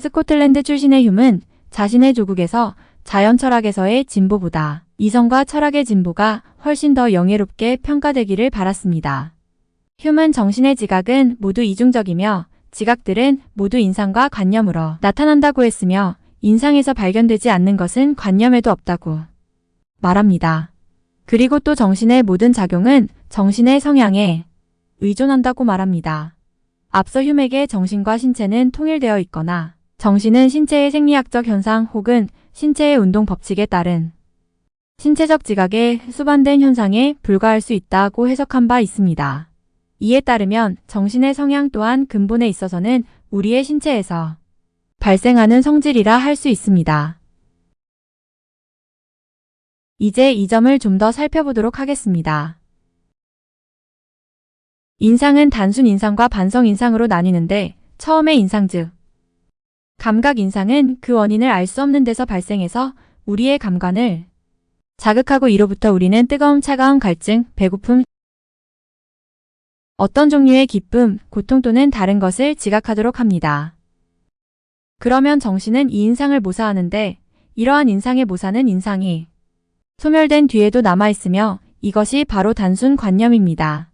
스코틀랜드 출신의 휴은 자신의 조국에서 자연 철학에서의 진보보다 이성과 철학의 진보가 훨씬 더 영예롭게 평가되기를 바랐습니다. 휴은 정신의 지각은 모두 이중적이며 지각들은 모두 인상과 관념으로 나타난다고 했으며 인상에서 발견되지 않는 것은 관념에도 없다고 말합니다. 그리고 또 정신의 모든 작용은 정신의 성향에 의존한다고 말합니다. 앞서 휴에게 정신과 신체는 통일되어 있거나 정신은 신체의 생리학적 현상 혹은 신체의 운동 법칙에 따른 신체적 지각에 수반된 현상에 불과할 수 있다고 해석한 바 있습니다. 이에 따르면 정신의 성향 또한 근본에 있어서는 우리의 신체에서 발생하는 성질이라 할 수 있습니다. 이제 이 점을 좀 더 살펴보도록 하겠습니다. 인상은 단순 인상과 반성 인상으로 나뉘는데 처음의 인상 즉 감각 인상은 그 원인을 알 수 없는 데서 발생해서 우리의 감관을 자극하고 이로부터 우리는 뜨거움, 차가움, 갈증, 배고픔, 어떤 종류의 기쁨, 고통 또는 다른 것을 지각하도록 합니다. 그러면 정신은 이 인상을 모사하는데 이러한 인상의 모사는 인상이 소멸된 뒤에도 남아있으며 이것이 바로 단순 관념입니다.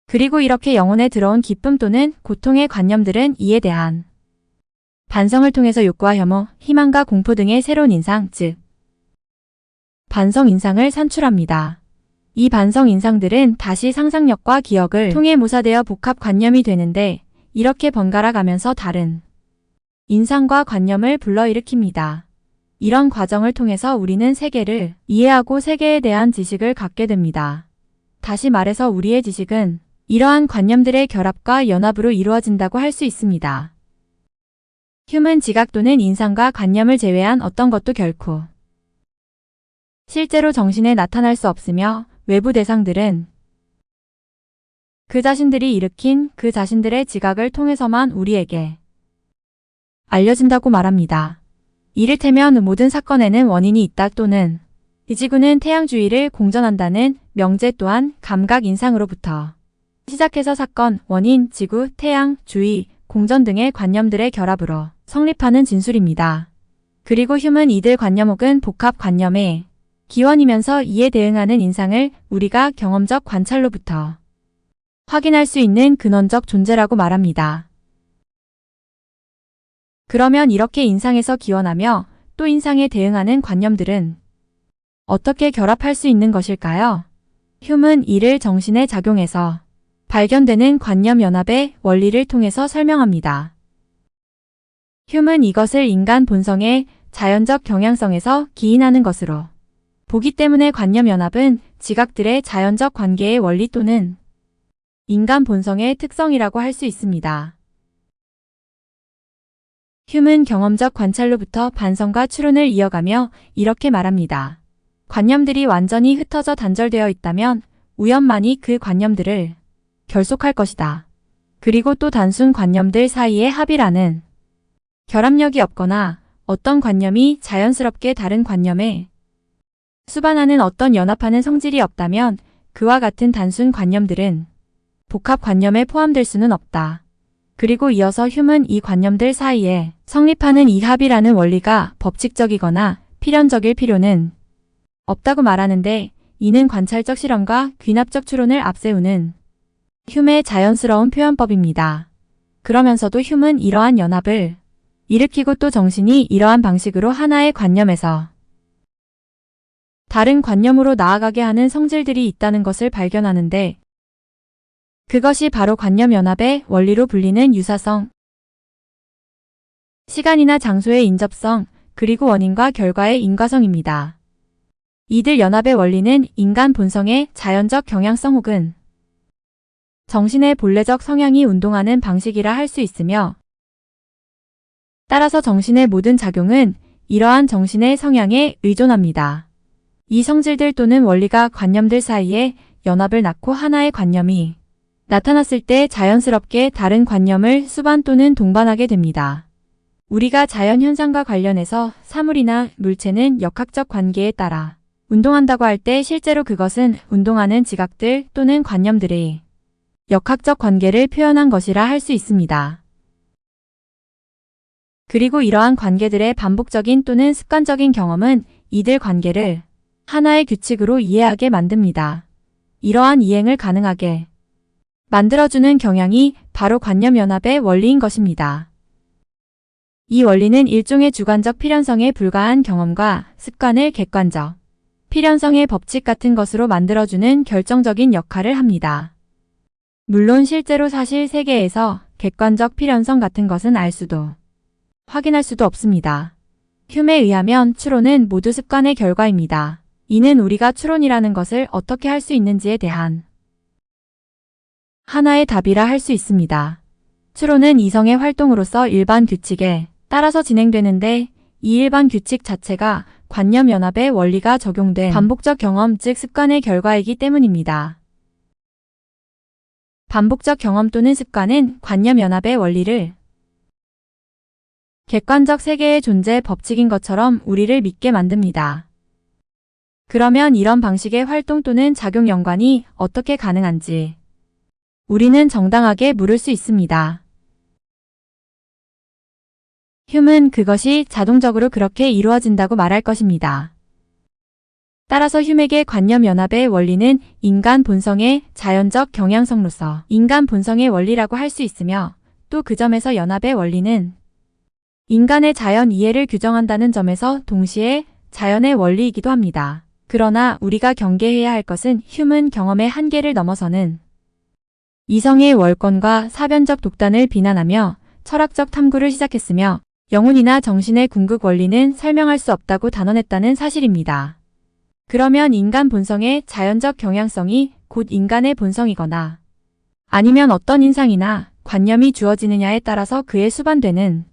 그리고 이렇게 영혼에 들어온 기쁨 또는 고통의 관념들은 이에 대한 반성을 통해서 욕구와 혐오, 희망과 공포 등의 새로운 인상, 즉 반성 인상을 산출합니다. 이 반성 인상들은 다시 상상력과 기억을 통해 모사되어 복합 관념이 되는데 이렇게 번갈아 가면서 다른 인상과 관념을 불러일으킵니다. 이런 과정을 통해서 우리는 세계를 이해하고 세계에 대한 지식을 갖게 됩니다. 다시 말해서 우리의 지식은 이러한 관념들의 결합과 연합으로 이루어진다고 할 수 있습니다. 휴은 지각 또는 인상과 관념을 제외한 어떤 것도 결코 실제로 정신에 나타날 수 없으며 외부 대상들은 그 자신들이 일으킨 그 자신들의 지각을 통해서만 우리에게 알려진다고 말합니다. 이를테면 모든 사건에는 원인이 있다 또는 이 지구는 태양 주위를 공전한다는 명제 또한 감각 인상으로부터 시작해서 사건, 원인, 지구, 태양, 주위, 공전 등의 관념들의 결합으로 성립하는 진술입니다. 그리고 휴은 이들 관념 혹은 복합 관념의 기원이면서 이에 대응하는 인상을 우리가 경험적 관찰로부터 확인할 수 있는 근원적 존재라고 말합니다. 그러면 이렇게 인상에서 기원하며 또 인상에 대응하는 관념들은 어떻게 결합할 수 있는 것일까요? 휴은 이를 정신의 작용에서 발견되는 관념 연합의 원리를 통해서 설명합니다. 휴은 이것을 인간 본성의 자연적 경향성에서 기인하는 것으로 보기 때문에 관념 연합은 지각들의 자연적 관계의 원리 또는 인간 본성의 특성이라고 할 수 있습니다. 휴은 경험적 관찰로부터 반성과 추론을 이어가며 이렇게 말합니다. 관념들이 완전히 흩어져 단절되어 있다면 우연만이 그 관념들을 결속할 것이다. 그리고 또 단순 관념들 사이의 합이라는 결합력이 없거나 어떤 관념이 자연스럽게 다른 관념에 수반하는 어떤 연합하는 성질이 없다면 그와 같은 단순 관념들은 복합 관념에 포함될 수는 없다. 그리고 이어서 휴은 이 관념들 사이에 성립하는 이 합이라는 원리가 법칙적이거나 필연적일 필요는 없다고 말하는데 이는 관찰적 실험과 귀납적 추론을 앞세우는 휴의 자연스러운 표현법입니다. 그러면서도 휴은 이러한 연합을 일으키고 또 정신이 이러한 방식으로 하나의 관념에서 다른 관념으로 나아가게 하는 성질들이 있다는 것을 발견하는데 그것이 바로 관념 연합의 원리로 불리는 유사성, 시간이나 장소의 인접성, 그리고 원인과 결과의 인과성입니다. 이들 연합의 원리는 인간 본성의 자연적 경향성 혹은 정신의 본래적 성향이 운동하는 방식이라 할 수 있으며 따라서 정신의 모든 작용은 이러한 정신의 성향에 의존합니다. 이 성질들 또는 원리가 관념들 사이에 연합을 낳고 하나의 관념이 나타났을 때 자연스럽게 다른 관념을 수반 또는 동반하게 됩니다. 우리가 자연현상과 관련해서 사물이나 물체는 역학적 관계에 따라 운동한다고 할 때 실제로 그것은 운동하는 지각들 또는 관념들의 역학적 관계를 표현한 것이라 할 수 있습니다. 그리고 이러한 관계들의 반복적인 또는 습관적인 경험은 이들 관계를 하나의 규칙으로 이해하게 만듭니다. 이러한 이행을 가능하게 만들어주는 경향이 바로 관념연합의 원리인 것입니다. 이 원리는 일종의 주관적 필연성에 불과한 경험과 습관을 객관적 필연성의 법칙 같은 것으로 만들어주는 결정적인 역할을 합니다. 물론 실제로 사실 세계에서 객관적 필연성 같은 것은 알 수도 확인할 수도 없습니다. 휴메에 의하면 추론은 모두 습관의 결과입니다. 이는 우리가 추론이라는 것을 어떻게 할 수 있는지에 대한 하나의 답이라 할 수 있습니다. 추론은 이성의 활동으로서 일반 규칙에 따라서 진행되는데 이 일반 규칙 자체가 관념연합의 원리가 적용된 반복적 경험 즉 습관의 결과이기 때문입니다. 반복적 경험 또는 습관은 관념연합의 원리를 객관적 세계의 존재 법칙인 것처럼 우리를 믿게 만듭니다. 그러면 이런 방식의 활동 또는 작용 연관이 어떻게 가능한지 우리는 정당하게 물을 수 있습니다. 휴메는 그것이 자동적으로 그렇게 이루어진다고 말할 것입니다. 따라서 휴메의 관념연합의 원리는 인간 본성의 자연적 경향성로서 인간 본성의 원리라고 할 수 있으며 또 그 점에서 연합의 원리는 인간의 자연 이해를 규정한다는 점에서 동시에 자연의 원리이기도 합니다. 그러나 우리가 경계해야 할 것은 휴메 경험의 한계를 넘어서는 이성의 월권과 사변적 독단을 비난하며 철학적 탐구를 시작했으며 영혼이나 정신의 궁극 원리는 설명할 수 없다고 단언했다는 사실입니다. 그러면 인간 본성의 자연적 경향성이 곧 인간의 본성이거나 아니면 어떤 인상이나 관념이 주어지느냐에 따라서 그에 수반되는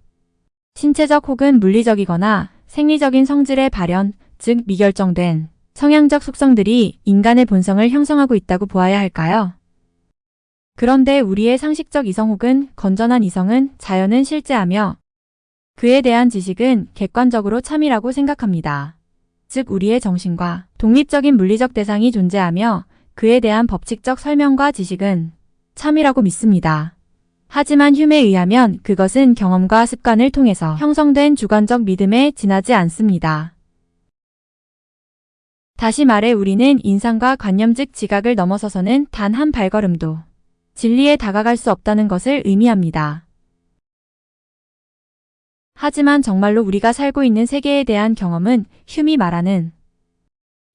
신체적 혹은 물리적이거나 생리적인 성질의 발현, 즉 미결정된 성향적 속성들이 인간의 본성을 형성하고 있다고 보아야 할까요? 그런데 우리의 상식적 이성 혹은 건전한 이성은 자연은 실제하며 그에 대한 지식은 객관적으로 참이라고 생각합니다. 즉 우리의 정신과 독립적인 물리적 대상이 존재하며 그에 대한 법칙적 설명과 지식은 참이라고 믿습니다. 하지만 휴메에 의하면 그것은 경험과 습관을 통해서 형성된 주관적 믿음에 지나지 않습니다. 다시 말해 우리는 인상과 관념 즉 지각을 넘어서서는 단 한 발걸음도 진리에 다가갈 수 없다는 것을 의미합니다. 하지만 정말로 우리가 살고 있는 세계에 대한 경험은 휴메이 말하는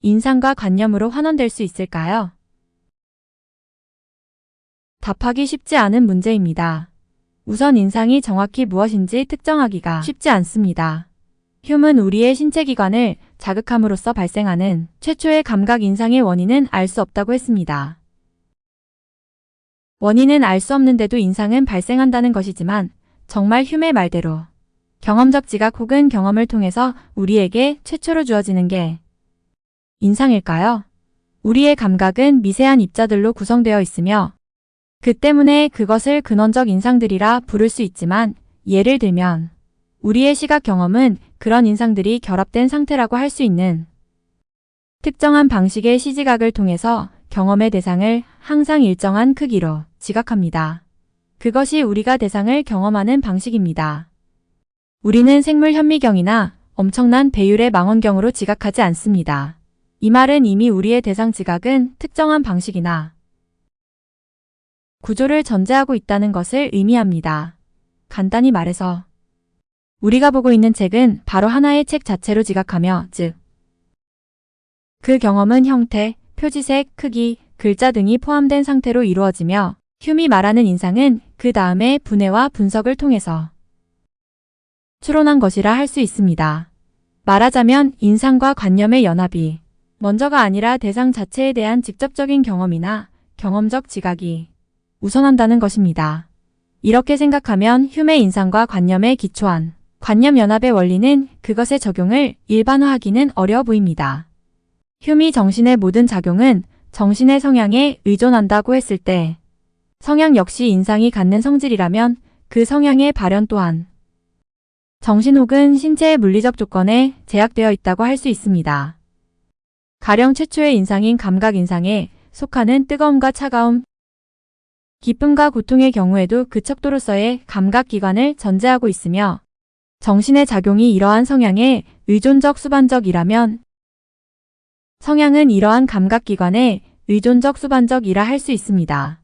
인상과 관념으로 환원될 수 있을까요? 답하기 쉽지 않은 문제입니다. 우선 인상이 정확히 무엇인지 특정하기가 쉽지 않습니다. 휴메는 우리의 신체 기관을 자극함으로써 발생하는 최초의 감각 인상의 원인은 알 수 없다고 했습니다. 원인은 알 수 없는데도 인상은 발생한다는 것이지만 정말 휴메 말대로 경험적 지각 혹은 경험을 통해서 우리에게 최초로 주어지는 게 인상일까요? 우리의 감각은 미세한 입자들로 구성되어 있으며 그 때문에 그것을 근원적 인상들이라 부를 수 있지만 예를 들면 우리의 시각 경험은 그런 인상들이 결합된 상태라고 할 수 있는 특정한 방식의 시지각을 통해서 경험의 대상을 항상 일정한 크기로 지각합니다. 그것이 우리가 대상을 경험하는 방식입니다. 우리는 생물 현미경이나 엄청난 배율의 망원경으로 지각하지 않습니다. 이 말은 이미 우리의 대상 지각은 특정한 방식이나 구조를 전제하고 있다는 것을 의미합니다. 간단히 말해서 우리가 보고 있는 책은 바로 하나의 책 자체로 지각하며 즉 그 경험은 형태, 표지색, 크기, 글자 등이 포함된 상태로 이루어지며 휴메이 말하는 인상은 그 다음에 분해와 분석을 통해서 추론한 것이라 할 수 있습니다. 말하자면 인상과 관념의 연합이 먼저가 아니라 대상 자체에 대한 직접적인 경험이나 경험적 지각이 우선한다는 것입니다. 이렇게 생각하면 휴메 인상과 관념에 기초한 관념 연합의 원리는 그것의 적용을 일반화하기는 어려워 보입니다. 휴메 정신의 모든 작용은 정신의 성향에 의존한다고 했을 때 성향 역시 인상이 갖는 성질이라면 그 성향의 발현 또한 정신 혹은 신체의 물리적 조건에 제약되어 있다고 할 수 있습니다. 가령 최초의 인상인 감각 인상에 속하는 뜨거움과 차가움, 기쁨과 고통의 경우에도 그 척도로서의 감각기관을 전제하고 있으며 정신의 작용이 이러한 성향의 의존적 수반적이라면 성향은 이러한 감각기관의 의존적 수반적이라 할 수 있습니다.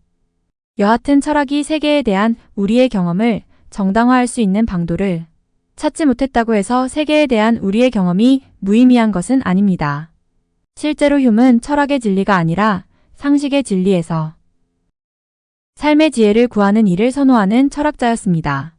여하튼 철학이 세계에 대한 우리의 경험을 정당화할 수 있는 방도를 찾지 못했다고 해서 세계에 대한 우리의 경험이 무의미한 것은 아닙니다. 실제로 휴은 철학의 진리가 아니라 상식의 진리에서 삶의 지혜를 구하는 일을 선호하는 철학자였습니다.